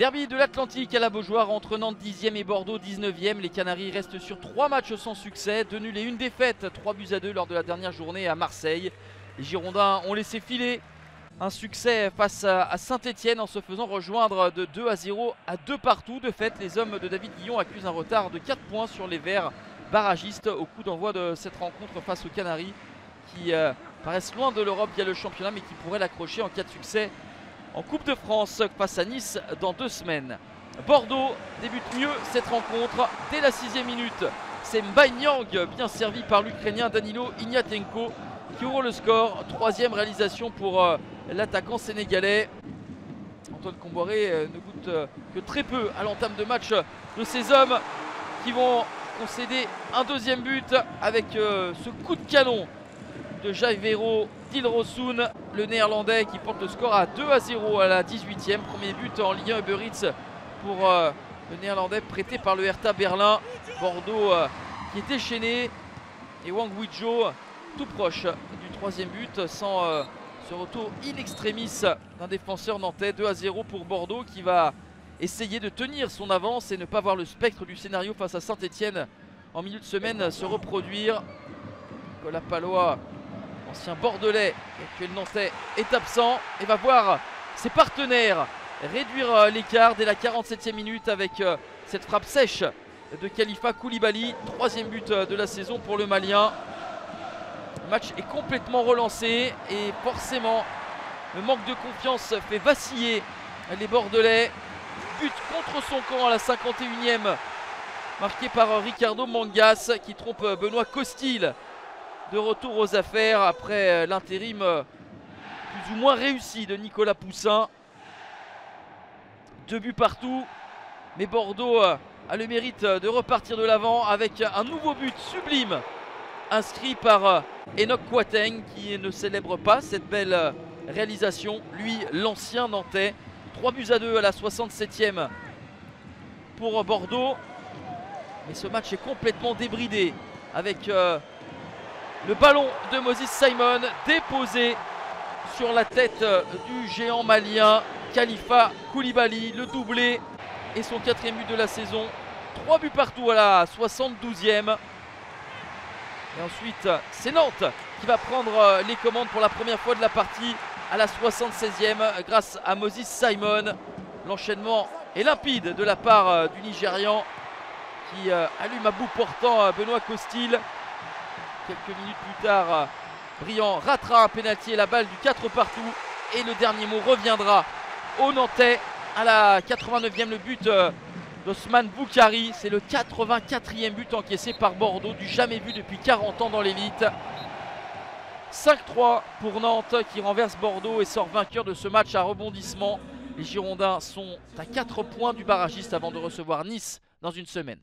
Derby de l'Atlantique à la Beaujoire entre Nantes 10e et Bordeaux 19e. Les Canaries restent sur 3 matchs sans succès, 2 nuls et 1 défaite, 3-2 lors de la dernière journée à Marseille. Les Girondins ont laissé filer un succès face à Saint-Etienne en se faisant rejoindre de 2-0 à 2 partout. De fait, les hommes de David Guillon accusent un retard de 4 points sur les Verts barragistes au coup d'envoi de cette rencontre face aux Canaries qui paraissent loin de l'Europe via le championnat mais qui pourraient l'accrocher en cas de succès en Coupe de France face à Nice dans 2 semaines. Bordeaux débute mieux cette rencontre dès la 6e minute. C'est Mbaye Niang, bien servi par l'Ukrainien Danilo Ignatenko, qui ouvre le score. 3e réalisation pour l'attaquant sénégalais. Antoine Comboiré ne goûte que très peu à l'entame de match de ces hommes qui vont concéder un 2e but avec ce coup de canon de Jaivero Dilrosun, le néerlandais qui porte le score à 2-0 à la 18e. Premier but en Ligue 1 Uber Eats pour le néerlandais prêté par le Hertha Berlin. Bordeaux qui est déchaîné et Wang Weizhou tout proche du 3e but sans ce retour in extremis d'un défenseur nantais. 2-0 pour Bordeaux qui va essayer de tenir son avance et ne pas voir le spectre du scénario face à Saint-Etienne en milieu de semaine se reproduire. Nicolas Pallois, ancien bordelais et actuel nantais, est absent et va voir ses partenaires réduire l'écart dès la 47e minute avec cette frappe sèche de Khalifa Koulibaly. 3e but de la saison pour le Malien. Le match est complètement relancé et forcément le manque de confiance fait vaciller les Bordelais. But contre son camp à la 51e, marqué par Ricardo Mangas qui trompe Benoît Costil. De retour aux affaires après l'intérim plus ou moins réussi de Nicolas Poussin. 2 buts partout, mais Bordeaux a le mérite de repartir de l'avant avec un nouveau but sublime inscrit par Enoch Kouateng qui ne célèbre pas cette belle réalisation, lui l'ancien Nantais. 3-2 à la 67e pour Bordeaux, mais ce match est complètement débridé avec le ballon de Moses Simon déposé sur la tête du géant malien Khalifa Koulibaly, le doublé et son 4e but de la saison. 3 buts partout à la 72e. Et ensuite c'est Nantes qui va prendre les commandes pour la première fois de la partie à la 76e grâce à Moses Simon. L'enchaînement est limpide de la part du Nigérian qui allume à bout portant Benoît Costil. Quelques minutes plus tard, Briand ratera un pénalty et la balle du 4 partout. Et le dernier mot reviendra au Nantais à la 89e, le but d'Osman Boukari. C'est le 84e but encaissé par Bordeaux, du jamais vu depuis 40 ans dans l'élite. 5-3 pour Nantes qui renverse Bordeaux et sort vainqueur de ce match à rebondissement. Les Girondins sont à 4 points du barragiste avant de recevoir Nice dans une semaine.